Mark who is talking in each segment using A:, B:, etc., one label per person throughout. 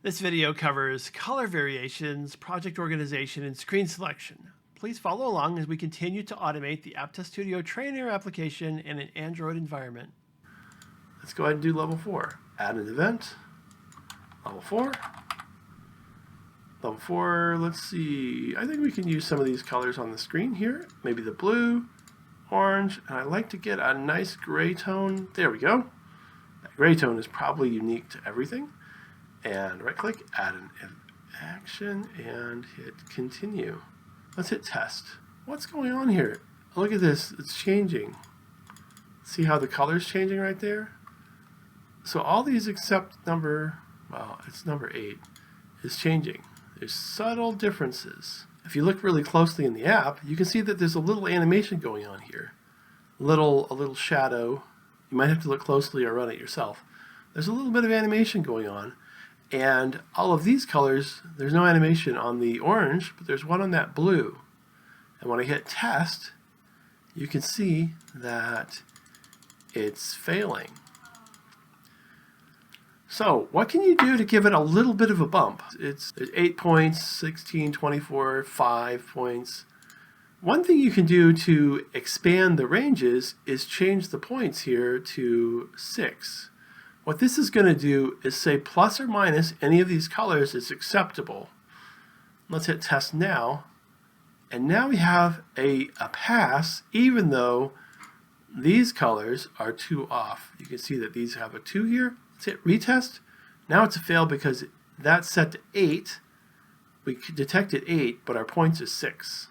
A: This video covers color variations, project organization, and screen selection. Please follow along as we continue to automate the AppTestStudio Trainer application in an Android environment.
B: Let's go ahead and do level 4. Add an event. Level 4. Level 4, let's see. I think we can use some of these colors on the screen here. Maybe the blue, orange, and I like to get a nice gray tone. There we go. That gray tone is probably unique to everything. And right click, add an action, and hit continue. Let's hit test. What's going on here? Look at this, it's changing. See how the color's changing right there? So all these except it's number 8, is changing. There's subtle differences. If you look really closely in the app, you can see that there's a little animation going on here. A little shadow. You might have to look closely or run it yourself. There's a little bit of animation going on. And all of these colors, there's no animation on the orange, but there's one on that blue. And when I hit test, you can see that it's failing. So what can you do to give it a little bit of a bump? It's 8 points, 16, 24, 5 points. One thing you can do to expand the ranges is change the points here to 6. What this is going to do is say plus or minus any of these colors is acceptable. Let's hit test now. And now we have a pass even though these colors are 2 off. You can see that these have a 2 here. Let's hit retest. Now it's a fail because that's set to 8. We detected 8, but our points is 6.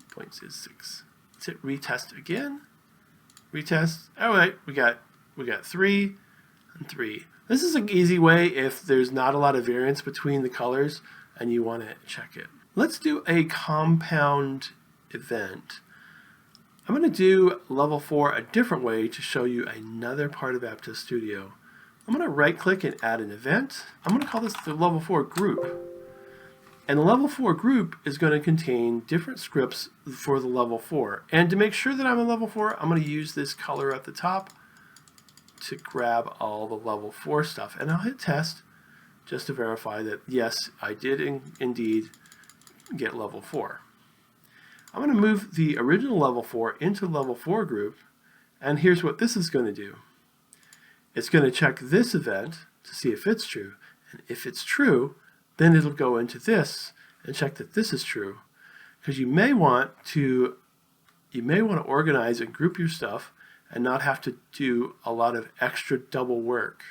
B: Points is 6. Let's hit retest again. Retest. All right, we got 3 and 3. This is an easy way if there's not a lot of variance between the colors and you want to check it. Let's do a compound event. I'm going to do level 4 a different way to show you another part of AppTestStudio. I'm going to right click and add an event. I'm going to call this the level 4 group. And the level 4 group is going to contain different scripts for the level 4. And to make sure that I'm in level 4, I'm going to use this color at the top to grab all the level 4 stuff. And I'll hit test just to verify that yes, I did indeed get level 4. I'm going to move the original level 4 into level 4 group, and here's what this is going to do. It's going to check this event to see if it's true, and if it's true, then it'll go into this and check that this is true, because you may want to organize and group your stuff and not have to do a lot of extra double work.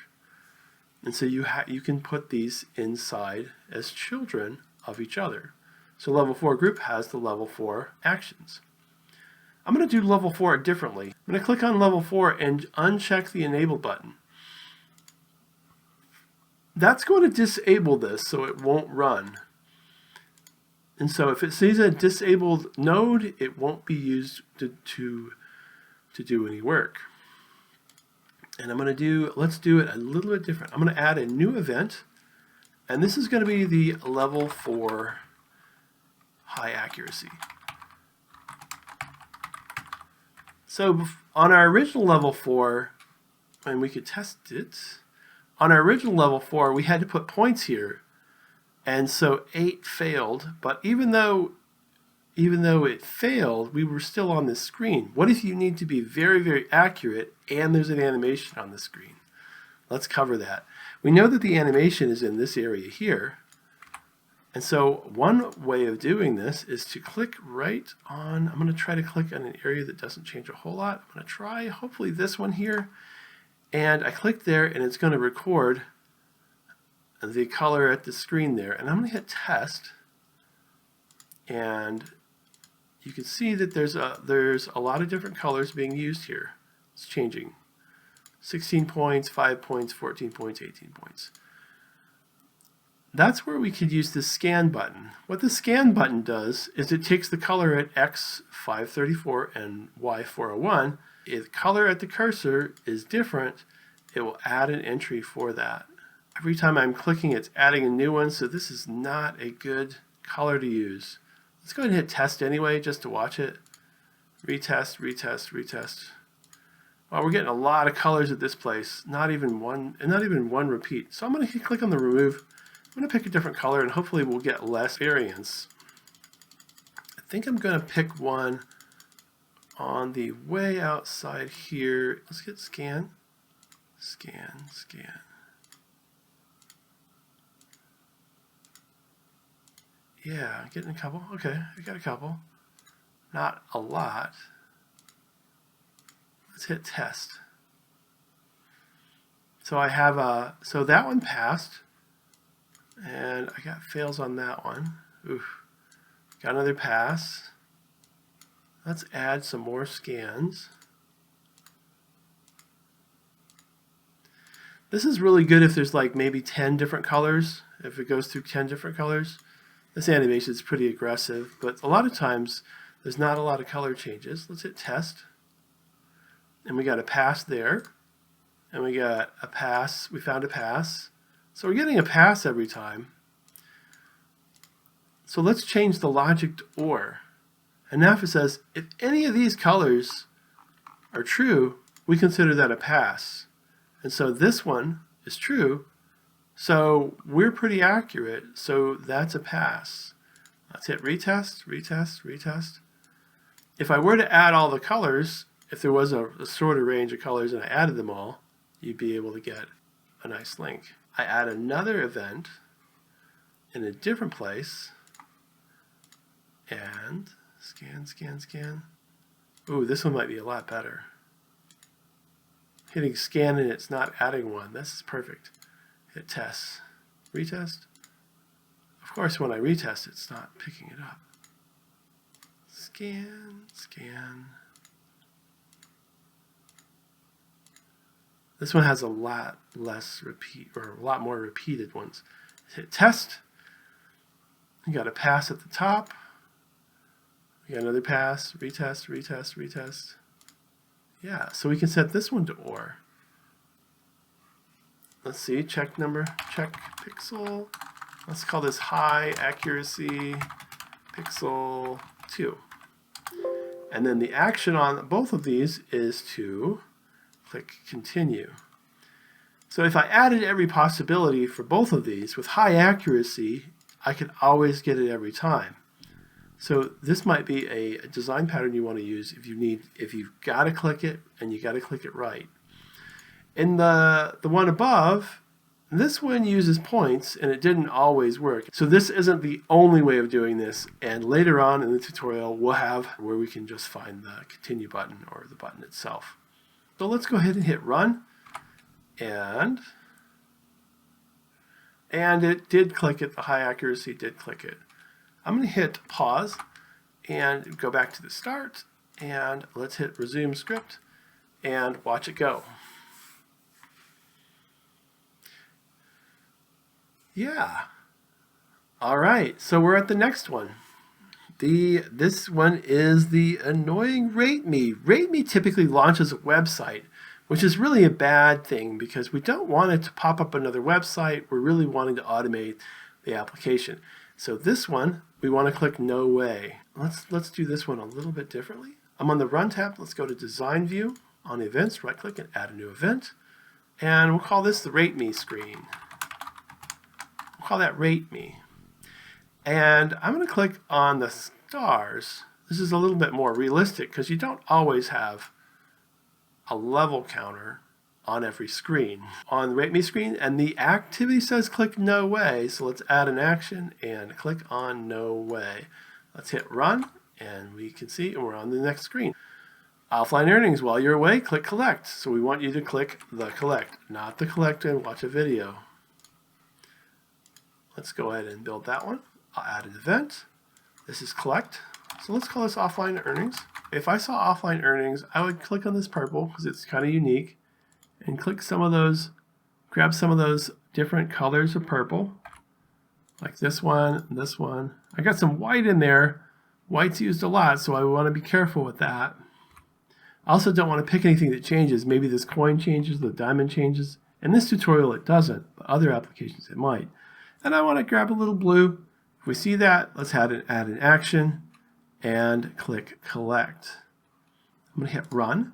B: And so you can put these inside as children of each other. So level 4 group has the level 4 actions. I'm going to do level 4 differently. I'm going to click on level 4 and uncheck the enable button. That's going to disable this so it won't run. And so if it sees a disabled node, it won't be used to do any work. And let's do it a little bit different. I'm going to add a new event, and this is going to be the level 4 high accuracy. So on our original level 4, and we could test it, on our original level 4 we had to put points here, and so 8 failed, but even though it failed, we were still on this screen. What if you need to be very, very accurate and there's an animation on the screen? Let's cover that. We know that the animation is in this area here. And so one way of doing this is to click right on, I'm going to try to click on an area that doesn't change a whole lot. I'm going to try hopefully this one here. And I click there and it's going to record the color at the screen there. And I'm going to hit test. And you can see that there's a lot of different colors being used here. It's changing. 16 points, 5 points, 14 points, 18 points. That's where we could use the scan button. What the scan button does is it takes the color at X 534 and Y 401. If the color at the cursor is different, it will add an entry for that. Every time I'm clicking, it's adding a new one, so this is not a good color to use. Let's go ahead and hit test anyway, just to watch it. Retest, retest, retest. Well, we're getting a lot of colors at this place, not even one repeat. So I'm going to click on the remove. I'm going to pick a different color and hopefully we'll get less variance. I think I'm going to pick one on the way outside here. Let's get scan, scan, scan. Yeah, getting a couple. Okay, I got a couple. Not a lot. Let's hit test. So I have so that one passed, and I got fails on that one. Oof. Got another pass. Let's add some more scans. This is really good if there's like maybe 10 different colors, if it goes through 10 different colors. This animation is pretty aggressive, but a lot of times there's not a lot of color changes. Let's hit test. And we got a pass there. And we got a pass. We found a pass. So we're getting a pass every time. So let's change the logic to or. And now if it says, if any of these colors are true, we consider that a pass. And so this one is true. So we're pretty accurate, so that's a pass. Let's hit retest, retest, retest. If I were to add all the colors, if there was a shorter range of colors and I added them all, you'd be able to get a nice link. I add another event in a different place, and scan, scan, scan. Ooh, this one might be a lot better. Hitting scan and it's not adding one. This is perfect. Hit test, retest. Of course, when I retest, it's not picking it up. Scan, scan. This one has a lot less repeat, or a lot more repeated ones. Hit test. You got a pass at the top. We got another pass, retest, retest, retest. Yeah, so we can set this one to or. Let's see, check number, check pixel. Let's call this high accuracy pixel 2. And then the action on both of these is to click continue. So if I added every possibility for both of these with high accuracy, I could always get it every time. So this might be a design pattern you want to use if you've got to click it and you got to click it right. In the one above, this one uses points and it didn't always work. So this isn't the only way of doing this, and later on in the tutorial we'll have where we can just find the continue button or the button itself. So let's go ahead and hit run, and it did click it, the high accuracy did click it. I'm going to hit pause and go back to the start, and let's hit resume script and watch it go. Yeah. All right, so we're at the next one. This one is the annoying rate me. Rate me typically launches a website, which is really a bad thing because we don't want it to pop up another website. We're really wanting to automate the application. So this one, we want to click no way. Let's do this one a little bit differently. I'm on the Run tab. Let's go to Design View. On Events, right-click and add a new event. And we'll call this the Rate Me screen. We'll call that Rate Me. And I'm going to click on the stars. This is a little bit more realistic because you don't always have a level counter on every screen. On the Rate Me screen, and the activity says click no way, so let's add an action and click on no way. Let's hit run, and we can see we're on the next screen. Offline earnings, while you're away, click collect. So we want you to click the collect, not the collect and watch a video. Let's go ahead and build that one. I'll add an event. This is collect. So let's call this offline earnings. If I saw offline earnings, I would click on this purple because it's kind of unique and click some of those, grab some of those different colors of purple, like this one, and this one. I got some white in there. White's used a lot, so I want to be careful with that. I also don't want to pick anything that changes. Maybe this coin changes, the diamond changes. In this tutorial it doesn't, but other applications it might. And I want to grab a little blue. If we see that, let's add an action and click collect. I'm going to hit run,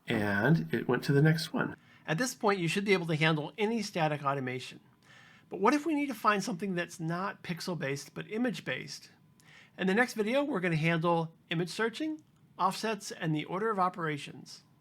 B: and it went to the next one.
A: At this point, you should be able to handle any static automation. But what if we need to find something that's not pixel-based, but image-based? In the next video, we're going to handle image searching, offsets, and the order of operations.